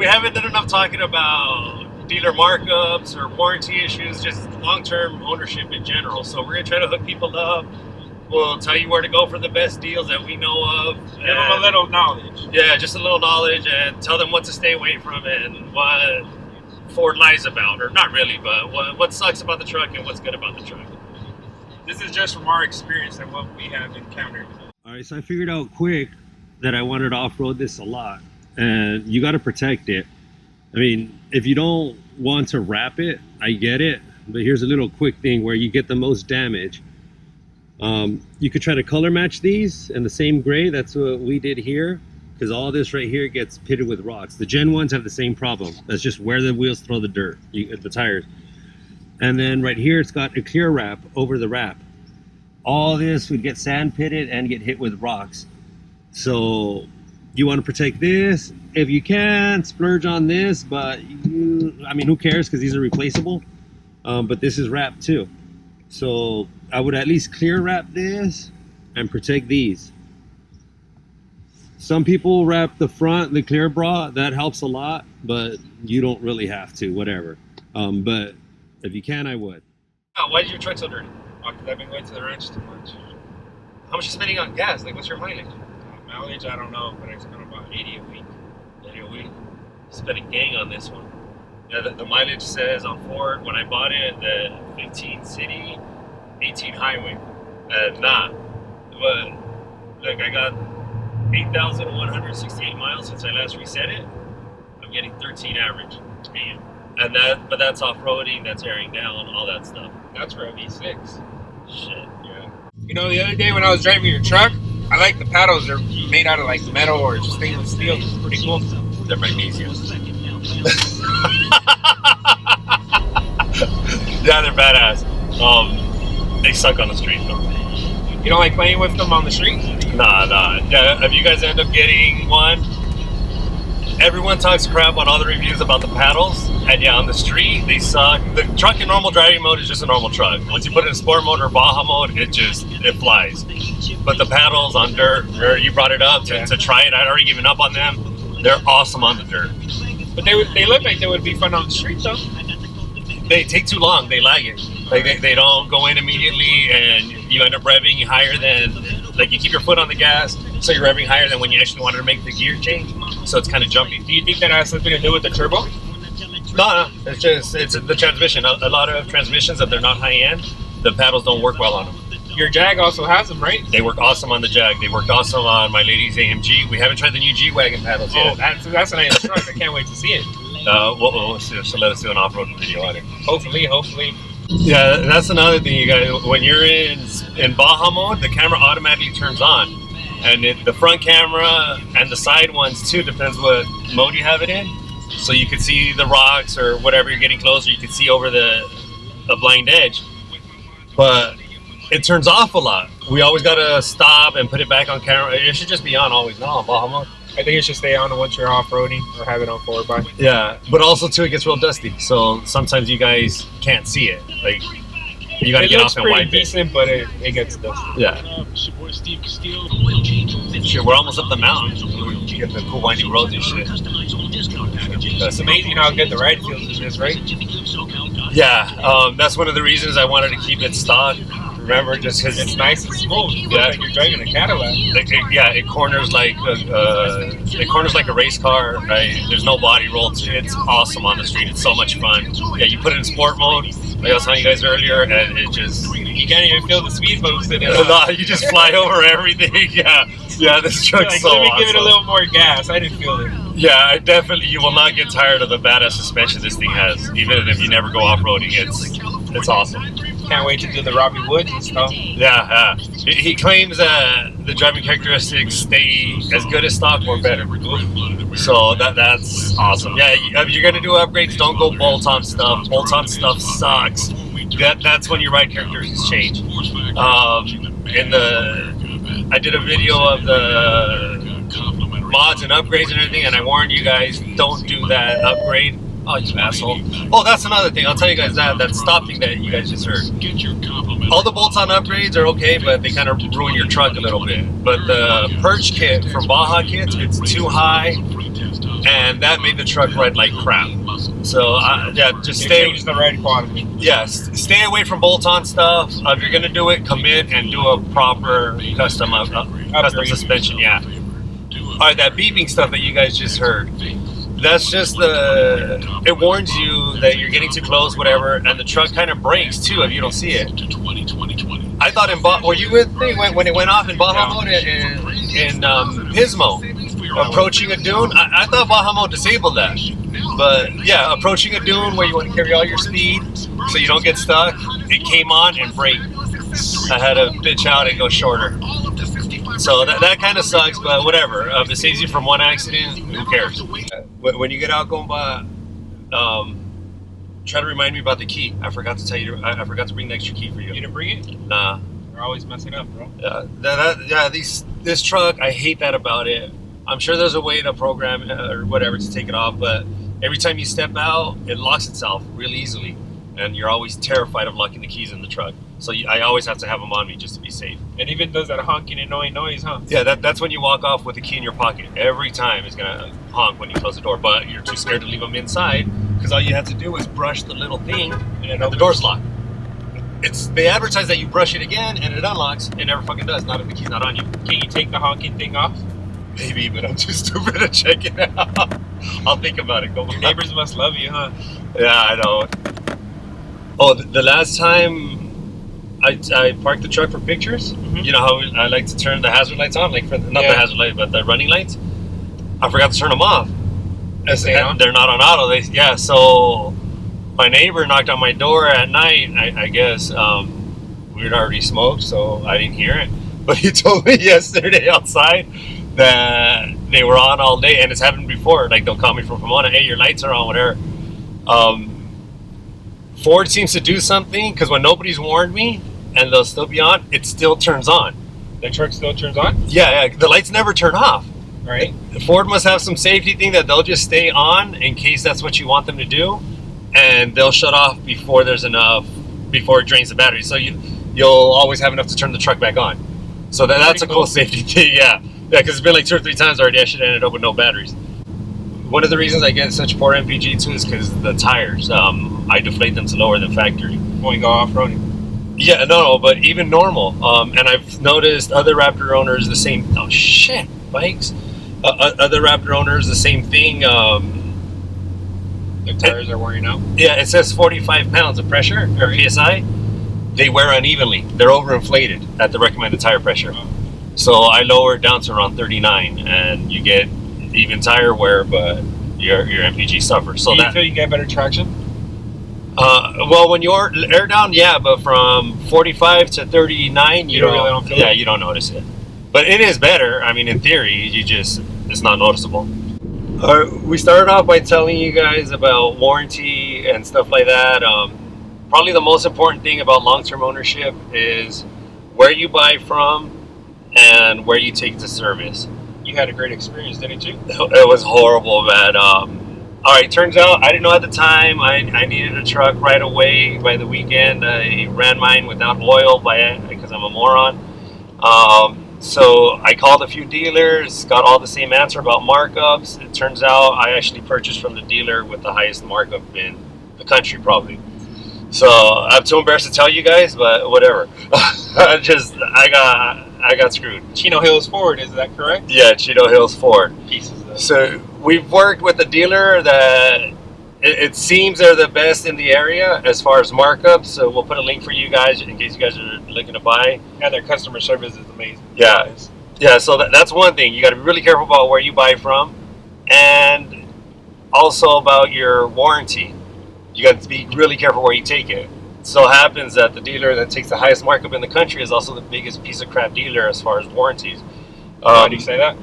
we haven't done enough talking about dealer markups or warranty issues, just long-term ownership in general. So we're gonna try to hook people up. We'll tell you where to go for the best deals that we know of. Give them a little knowledge. Yeah, just a little knowledge, and tell them what to stay away from and what Ford lies about, or not really, but what sucks about the truck and what's good about the truck. This is just from our experience and what we have encountered. All right, so I figured out quick that I wanted to off-road this a lot, and you got to protect it. I mean, if you don't want to wrap it, I get it, but here's a little quick thing where you get the most damage. You could try to color match these in the same gray. That's what we did here, because all this right here gets pitted with rocks. The Gen 1s have the same problem. That's just where the wheels throw the dirt, the tires. And then right here, it's got a clear wrap over the wrap. All this would get sand pitted and get hit with rocks. So you want to protect this. If you can, splurge on this, but I mean, who cares, because these are replaceable. But this is wrapped too. So I would at least clear wrap this and protect these. Some people wrap the front, the clear bra, that helps a lot, but you don't really have to, whatever. But if you can, I would. Oh, why is your truck so dirty? Because I've been going to the ranch too much. How much are you spending on gas? Like, what's your mileage? Mileage, I don't know, but I spend about 80 a week. 80 a week. Spending gang on this one. Yeah, the mileage says on Ford, when I bought it, the 15 city, 18 highway. Nah. But, look, I got 8,168 miles since I last reset it. I'm getting 13 average. Damn. And but that's off-roading, that's airing down, all that stuff. That's for a V6. Shit. Yeah. You know, the other day when I was driving your truck, I like the paddles. They're made out of like metal or stainless steel. It's pretty cool. They're magnesium. Yeah, they're badass. They suck on the street though. You don't like playing with them on the street? Nah. Yeah, if you guys end up getting one, everyone talks crap on all the reviews about the paddles, and yeah, on the street they suck. The truck in normal driving mode is just a normal truck. Once you put it in sport mode or Baja mode, it flies. But the paddles on dirt, where you brought it up to try it, I'd already given up on them. They're awesome on the dirt. But they look like they would be fun on the street though. They take too long. They lag it. Like they don't go in immediately, and you end up revving higher than, like, you keep your foot on the gas, so you're revving higher than when you actually wanted to make the gear change. So it's kind of jumpy. Do you think that has something to do with the turbo? No. It's the transmission. A lot of transmissions, if they're not high end, the paddles don't work well on them. Your Jag also has them, right? They work awesome on the Jag. They worked awesome on my lady's AMG. We haven't tried the new G-Wagon paddles yet. Oh, that's a nice truck. I can't wait to see it. We'll see, so let us do an off-road video on it. Hopefully. Yeah, that's another thing, you guys. When you're in Baja mode, the camera automatically turns on. And the front camera and the side ones too, depends what mode you have it in. So you can see the rocks or whatever, you're getting closer, you can see over the blind edge. But it turns off a lot. We always gotta stop and put it back on camera. It should just be on always now on Baja mode. I think it should stay on once you're off-roading or have it on 4x. Yeah, but also too, it gets real dusty. So sometimes you guys can't see it. Like, you gotta get off and wipe it. Decent, but it gets dusty. Yeah. Shit, we're almost up the mountain. We get the cool winding roads and shit. It's amazing how good the ride feels in this, right? Yeah, that's one of the reasons I wanted to keep it stock. Remember, just because it's nice and smooth. Yeah, like you're driving a Cadillac. It corners like a race car. Right? There's no body roll to it. It's awesome on the street. It's so much fun. Yeah, you put it in sport mode, like I was telling you guys earlier, and it just, you can't even feel the speed boost in it. No, you just fly over everything. Yeah, this truck's like, so let me awesome. give it a little more gas. I didn't feel it. Yeah, you will not get tired of the badass suspension this thing has. Even if you never go off-roading, it's awesome. Can't wait to do the Robbie Woods and stuff. Yeah. He claims that the driving characteristics stay as good as stock or better. So that's awesome. Yeah, if you're gonna do upgrades, don't go bolt-on stuff. Bolt-on stuff sucks. That's when your ride characteristics change. I did a video of the mods and upgrades and everything, and I warned you guys, don't do that upgrade. Oh, you asshole. Oh, that's another thing. I'll tell you guys that stop thing that you guys just heard. All the bolt-on upgrades are okay, but they kind of ruin your truck a little bit. But the perch kit from Baja Kits, it's too high. and that made the truck ride like crap. So yeah, just It stay. changed the ride quality. Yes, stay away from bolt-on stuff. If you're gonna do it, commit and do a proper custom suspension. Yeah. All right, that beeping stuff that you guys just heard. That's just it warns you that you're getting too close, whatever, and the truck kind of brakes too if you don't see it. I thought were you with me when it went off in Baja mode in Pismo, approaching a dune? I thought Baja mode disabled that, but yeah, approaching a dune where you want to carry all your speed so you don't get stuck, it came on and braked. I had to bitch out and go shorter. So that kind of sucks, but whatever. If it saves you from one accident, who cares? When you get out going by, try to remind me about the key. I forgot to tell you. I forgot to bring the extra key for you. You didn't bring it? Nah. You're always messing up, bro. This truck, I hate that about it. I'm sure there's a way to program it or whatever to take it off, but every time you step out, it locks itself really easily, and you're always terrified of locking the keys in the truck. So I always have to have them on me just to be safe. It even does that honking annoying noise, huh? Yeah, that's when you walk off with the key in your pocket. Every time it's gonna honk when you close the door, but you're too scared to leave them inside because all you have to do is brush the little thing and the door's locked. They advertise that you brush it again and it unlocks. It never fucking does. Not if the key's not on you. Can you take the honking thing off? Maybe, but I'm too stupid to check it out. I'll think about it. Go. Your neighbors must love you, huh? Yeah, I know. Oh, the last time I parked the truck for pictures. Mm-hmm. You know how I like to turn the hazard lights on, the hazard light, but the running lights. I forgot to turn them off. They're not on auto. So my neighbor knocked on my door at night. I guess we had already smoked, so I didn't hear it. But he told me yesterday outside that they were on all day, and it's happened before. Like they'll call me from Pomona, hey, your lights are on, whatever. Ford seems to do something because when nobody's warned me and they'll still be on, it still turns on. The truck still turns on? Yeah, the lights never turn off. Right. Ford must have some safety thing that they'll just stay on in case that's what you want them to do, and they'll shut off before it drains the battery. So you'll always have enough to turn the truck back on. So that's a cool safety thing. Yeah, because it's been like 2 or 3 times already. I should have ended up with no batteries. One of the reasons I get such poor MPG too is because the tires. I deflate them to lower than factory. When you go off-roading? Yeah, no, but even normal. And I've noticed other Raptor owners the same. Oh shit, bikes. Other Raptor owners the same thing. The tires are wearing out. Yeah, it says 45 pounds of pressure or PSI. They wear unevenly. They're overinflated at the recommended tire pressure. Oh. So I lower it down to around 39, and you get even tire wear, but your MPG suffers. So do you feel you get better traction? Well, when you're air down, yeah, but from 45 to 39, you don't feel it? You don't notice it. But it is better. I mean, in theory, it's not noticeable. We started off by telling you guys about warranty and stuff like that. Probably the most important thing about long-term ownership is where you buy from and where you take to service. You had a great experience, didn't you? It was horrible, man. All right, turns out I didn't know at the time. I needed a truck right away. By the weekend, I ran mine without oil because I'm a moron. So I called a few dealers, got all the same answer about markups. It turns out I actually purchased from the dealer with the highest markup in the country, probably. So I'm too embarrassed to tell you guys, but whatever. I got screwed. Chino Hills Ford, is that correct? Yeah, Chino Hills Ford. Pieces of... So we've worked with a dealer that it seems they're the best in the area as far as markups. So we'll put a link for you guys in case you guys are looking to buy. And their customer service is amazing. Yeah, yeah. So that's one thing. You got to be really careful about where you buy from, and also about your warranty. You got to be really careful where you take it. It so happens that the dealer that takes the highest markup in the country is also the biggest piece of crap dealer as far as warranties. Why do you say that?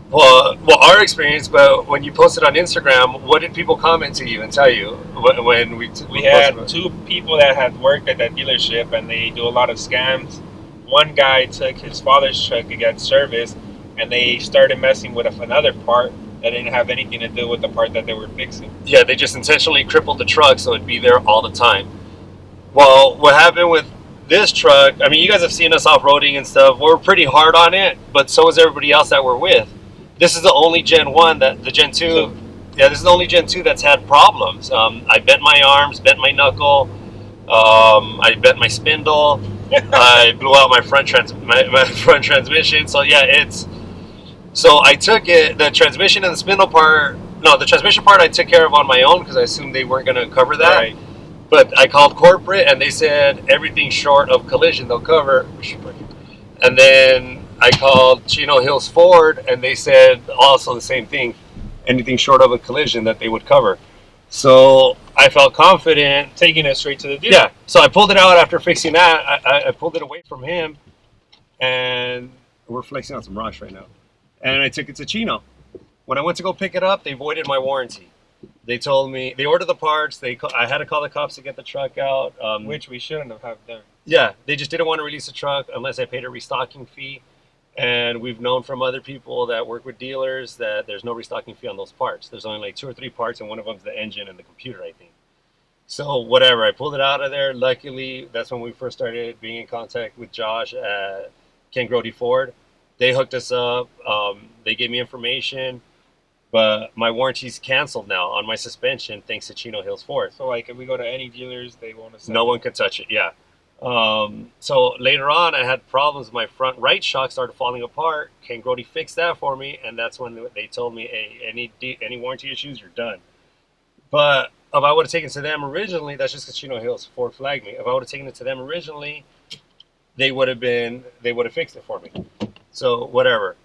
Well, our experience, but when you posted on Instagram, what did people comment to you and tell you when we had 2 people that had worked at that dealership, and they do a lot of scams. One guy took his father's truck to get service, and they started messing with another part that didn't have anything to do with the part that they were fixing. Yeah, they just intentionally crippled the truck so it'd be there all the time. Well, what happened with this truck, I mean, you guys have seen us off-roading and stuff. We're pretty hard on it, but so is everybody else that we're with. this is the only Gen 1 that the Gen 2. So- Yeah, this is the only Gen 2 that's had problems. I bent my arms, bent my knuckle, I bent my spindle, I blew out my my front transmission. So yeah, it's so I took it the transmission and the spindle part. No, the transmission part I took care of on my own because I assumed they weren't going to cover that. Right. But I called corporate and they said everything short of collision they'll cover. And then I called Chino Hills Ford and they said also the same thing. Anything short of a collision that they would cover. So I felt confident. Taking it straight to the dealer. Yeah. So I pulled it out after fixing that. I pulled it away from him and we're flexing on some rush right now. And I took it to Chino. When I went to go pick it up, they voided my warranty. They told me they ordered the parts. I had to call the cops to get the truck out, Which we shouldn't have done. Yeah, they just didn't want to release the truck unless I paid a restocking fee. And we've known from other people that work with dealers that there's no restocking fee on those parts. There's only like 2 or 3 parts, and one of them's the engine and the computer, I think. So whatever, I pulled it out of there. Luckily, that's when we first started being in contact with Josh at Ken Grody Ford. They hooked us up. They gave me information. But my warranty's canceled now on my suspension thanks to Chino Hills Ford. So like if we go to any dealers, they won't accept No one can touch it, yeah. So later on, I had problems. My front right shock started falling apart. Ken Grody fixed that for me, and that's when they told me, hey, any warranty issues, you're done. But if I would have taken it to them originally, that's just because Chino Hills Ford flagged me. If I would have taken it to them originally, they would have fixed it for me. So whatever.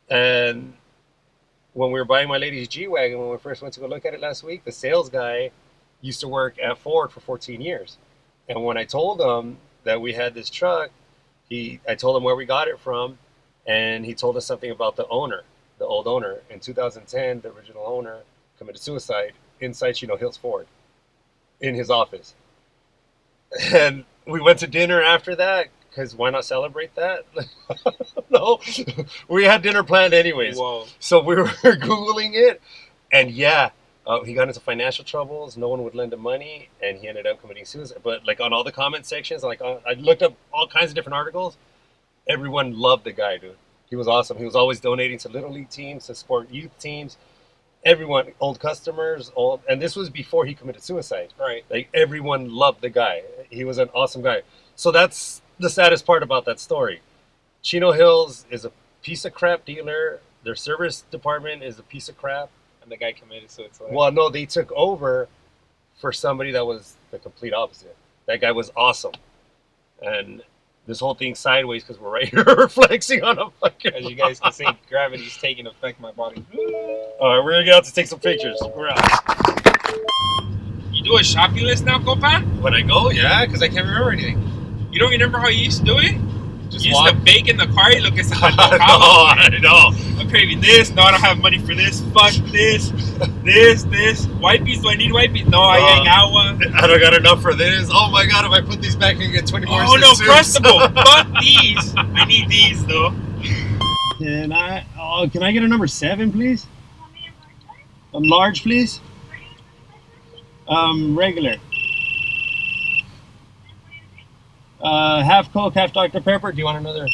And when we were buying my lady's G-Wagon, when we first went to go look at it last week, the sales guy used to work at Ford for 14 years. And when I told him that we had this truck, I told him where we got it from, and he told us something about the owner, the old owner. In 2010, the original owner committed suicide inside Chino Hills Ford, in his office. And we went to dinner after that, because why not celebrate that? No, we had dinner planned anyways. Whoa. So we were Googling it, and yeah, he got into financial troubles. No one would lend him money, and he ended up committing suicide. But like on all the comment sections, like I looked up all kinds of different articles. Everyone loved the guy, dude. He was awesome. He was always donating to little league teams, to sport youth teams. Everyone, old customers, and this was before he committed suicide. Right. Like everyone loved the guy. He was an awesome guy. So that's the saddest part about that story. Chino Hills is a piece of crap dealer. Their service department is a piece of crap. And the guy committed suicide. Well, no, they took over for somebody that was the complete opposite. That guy was awesome. And this whole thing sideways because we're right here flexing on a fucking... As you guys can see, gravity's taking effect in my body. All right, we're going to get out to take some pictures. We're out. You do a shopping list now, compa? When I go, yeah, because I can't remember anything. You don't remember how you used to do it? Just You used to bake in the car y lo que se No, I know. I'm craving this. No, I don't have money for this. Fuck this. This. Wipes, do I need wipes? No, I ain't agua. I don't got enough for this. Oh my god, if I put these back, I can get 24 Oh no, soups. crustable. Fuck these. I need these though. Can I get a number 7, please? A large, please. Regular. Half Coke, half Dr. Pepper. Do you want another?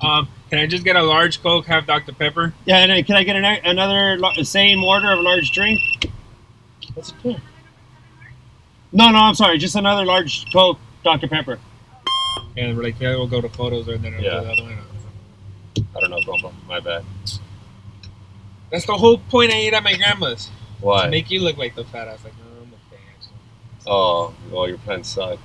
Can I just get a large Coke, half Dr. Pepper? Yeah, and can I get another same order of large drink? What's it for? No, I'm sorry. Just another large Coke, Dr. Pepper. And we're like, yeah, we'll go to photos or then Yeah. the other one. I don't know, Grandpa. My bad. That's the whole point I ate at my grandma's. Why? To make you look like the fat ass. Like, no, I'm okay. Actually. Oh, well, your plans suck.